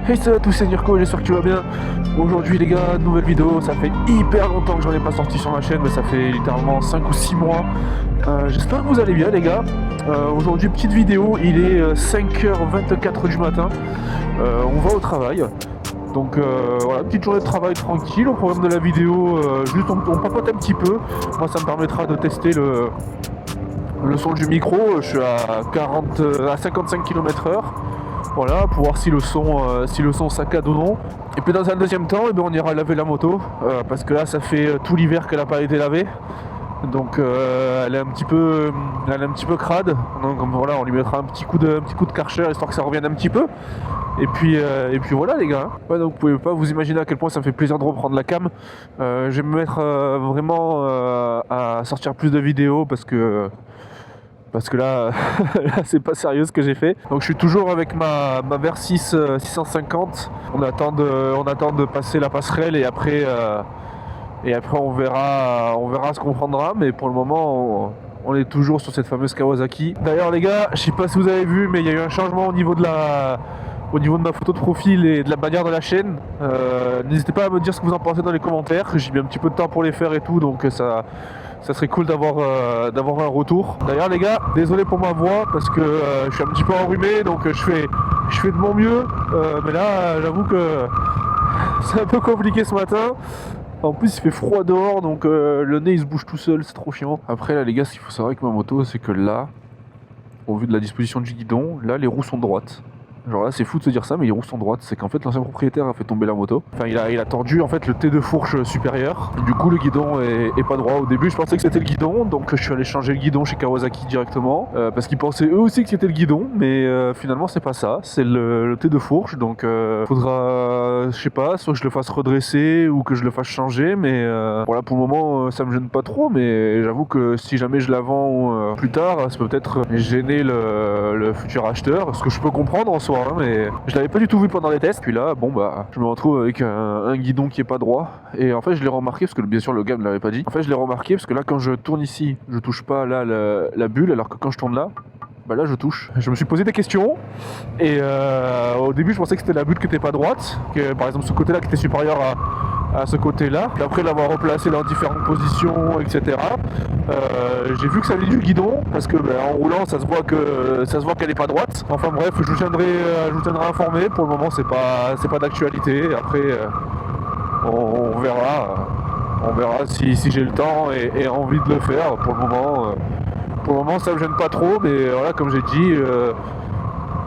Hey salut à tous, c'est Nirko, j'espère que tu vas bien. Aujourd'hui les gars, nouvelle vidéo, ça fait hyper longtemps que j'en ai pas sorti sur la chaîne, mais ça fait littéralement 5 ou 6 mois. J'espère que vous allez bien les gars. Aujourd'hui petite vidéo, il est 5h24 du matin. On va au travail. Donc voilà, petite journée de travail tranquille. Au programme de la vidéo, juste on papote un petit peu. Moi ça me permettra de tester le son du micro. Je suis à 55 km/h. Voilà, pour voir si le son saccade ou non. Et puis dans un deuxième temps, on ira laver la moto, parce que là ça fait tout l'hiver qu'elle n'a pas été lavée. Donc elle est un petit peu crade. Donc voilà, on lui mettra un petit coup de Karcher histoire que ça revienne un petit peu. Et puis voilà les gars. Ouais, donc vous pouvez pas vous imaginer à quel point ça me fait plaisir de reprendre la cam. Je vais me mettre vraiment à sortir plus de vidéos parce que là, là c'est pas sérieux ce que j'ai fait. Donc je suis toujours avec ma Versys 650. On attend de passer la passerelle et après on verra ce qu'on prendra. Mais pour le moment on est toujours sur cette fameuse Kawasaki. D'ailleurs les gars, je sais pas si vous avez vu, mais il y a eu un changement au niveau de ma photo de profil et de la bannière de la chaîne. N'hésitez pas à me dire ce que vous en pensez dans les commentaires. J'ai mis un petit peu de temps pour les faire et tout, donc ça serait cool d'avoir un retour. D'ailleurs les gars, désolé pour ma voix parce que je suis un petit peu enrhumé, donc je fais de mon mieux. Mais là j'avoue que c'est un peu compliqué ce matin. En plus il fait froid dehors, donc le nez il se bouge tout seul, c'est trop chiant. Après là les gars, ce qu'il faut savoir avec ma moto, c'est que là, au vu de la disposition du guidon, là les roues sont droites. Genre là c'est fou de se dire ça, mais les roues sont droites. C'est qu'en fait l'ancien propriétaire a fait tomber la moto. Enfin il a tordu en fait le T de fourche supérieur. Du coup le guidon est pas droit. Au début je pensais que c'était le guidon, donc je suis allé changer le guidon chez Kawasaki directement, parce qu'ils pensaient eux aussi que c'était le guidon, mais finalement c'est pas ça, c'est le T de fourche. Donc faudra, je sais pas, soit que je le fasse redresser ou que je le fasse changer, mais voilà, pour le moment ça me gêne pas trop. Mais j'avoue que si jamais je la vends plus tard, ça peut peut-être gêner le futur acheteur, ce que je peux comprendre en soi. Mais je l'avais pas du tout vu pendant les tests. Puis là, bon bah, je me retrouve avec un guidon qui est pas droit. Et en fait, je l'ai remarqué parce que bien sûr le gars me l'avait pas dit. En fait, je l'ai remarqué parce que là, quand je tourne ici, je touche pas là la bulle, alors que quand je tourne là, bah là je touche. Je me suis posé des questions et au début je pensais que c'était la bulle qui était pas droite, que par exemple ce côté là qui était supérieur à ce côté là. Après l'avoir replacé dans différentes positions, etc. J'ai vu que ça venait du guidon parce que en roulant ça se voit qu'elle est pas droite. Enfin bref, je vous tiendrai informé. Pour le moment c'est pas d'actualité. Après on verra si j'ai le temps et envie de le faire. Pour le moment ça me gêne pas trop, mais voilà, comme j'ai dit,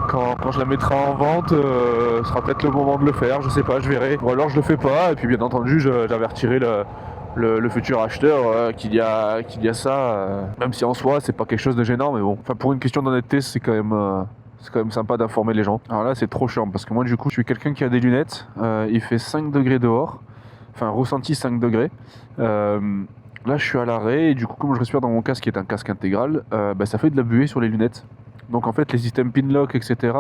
quand je la mettrai en vente, ce sera peut-être le moment de le faire, je sais pas, je verrai. Ou alors je le fais pas, et puis bien entendu j'avertirai le futur acheteur qu'il y a ça, même si en soi c'est pas quelque chose de gênant, mais bon, enfin pour une question d'honnêteté c'est quand même sympa d'informer les gens. Alors là c'est trop chiant parce que moi du coup je suis quelqu'un qui a des lunettes, il fait 5 degrés dehors, enfin ressenti 5 degrés. Là je suis à l'arrêt et du coup comme je respire dans mon casque qui est un casque intégral, ça fait de la buée sur les lunettes. Donc en fait les systèmes Pinlock etc,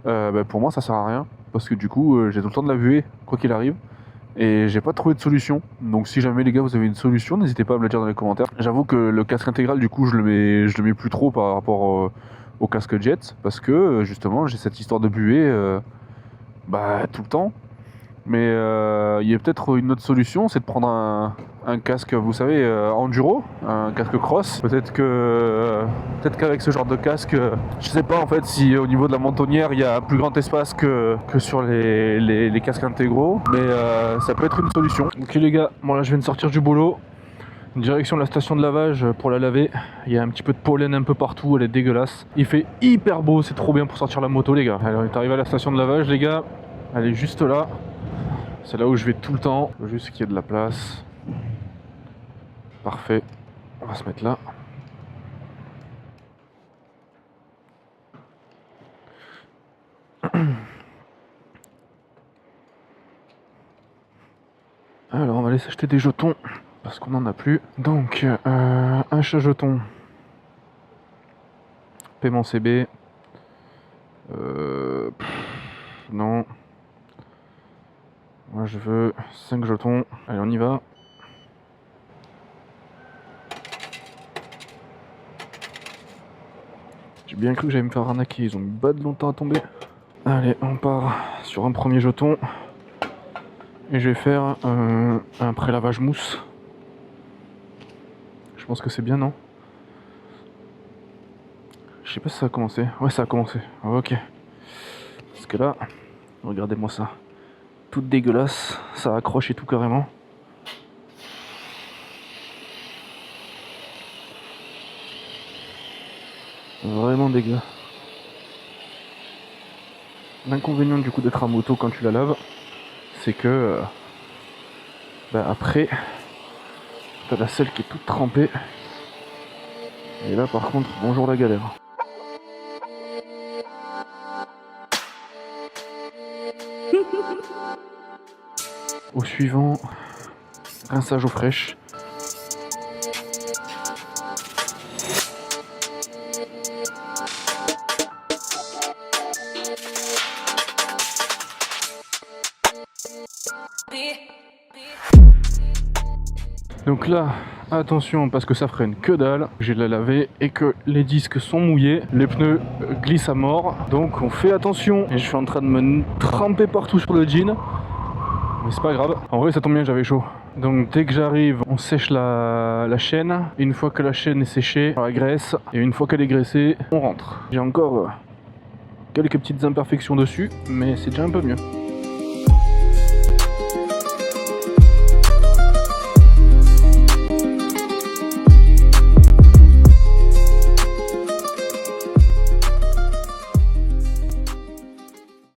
pour moi ça sert à rien parce que du coup j'ai tout le temps de la buée quoi qu'il arrive et j'ai pas trouvé de solution. Donc si jamais les gars vous avez une solution, n'hésitez pas à me le dire dans les commentaires. J'avoue que le casque intégral du coup je le mets plus trop par rapport au casque jet parce que justement j'ai cette histoire de buée tout le temps. Mais il y a peut-être une autre solution, c'est de prendre un casque, vous savez, enduro, un casque cross. Peut-être qu'avec ce genre de casque, je sais pas en fait si au niveau de la mentonnière il y a un plus grand espace que sur les casques intégraux, mais ça peut être une solution. Ok les gars, bon là je viens de sortir du boulot, direction de la station de lavage pour la laver. Il y a un petit peu de pollen un peu partout, elle est dégueulasse. Il fait hyper beau, c'est trop bien pour sortir la moto les gars. Alors on est arrivé à la station de lavage les gars, elle est juste là. C'est là où je vais tout le temps, faut juste qu'il y ait de la place. Parfait, on va se mettre là. Alors on va aller s'acheter des jetons, parce qu'on n'en a plus. Donc, achat jeton. Paiement CB. Non. Moi je veux 5 jetons. Allez on y va. J'ai bien cru que j'allais me faire arnaquer, ils ont mis pas de longtemps à tomber. Allez, on part sur un premier jeton. Et je vais faire un pré-lavage mousse. Je pense que c'est bien, non? Je sais pas si ça a commencé. Ouais, ça a commencé. Ok. Parce que là, regardez-moi ça. Tout dégueulasse. Ça accroche et tout carrément. Vraiment dégueu. L'inconvénient du coup d'être à moto quand tu la laves, c'est que après, t'as la selle qui est toute trempée. Et là par contre, bonjour la galère. Au suivant, rinçage eau fraîche. Donc là, attention parce que ça freine que dalle. J'ai de la laver et que les disques sont mouillés. Les pneus glissent à mort. Donc on fait attention. Et je suis en train de me tremper partout sur le jean. Mais c'est pas grave. En vrai ça tombe bien, j'avais chaud. Donc dès que j'arrive, on sèche la chaîne. Une fois que la chaîne est séchée, on la graisse. Et une fois qu'elle est graissée, on rentre. J'ai encore quelques petites imperfections dessus, mais c'est déjà un peu mieux.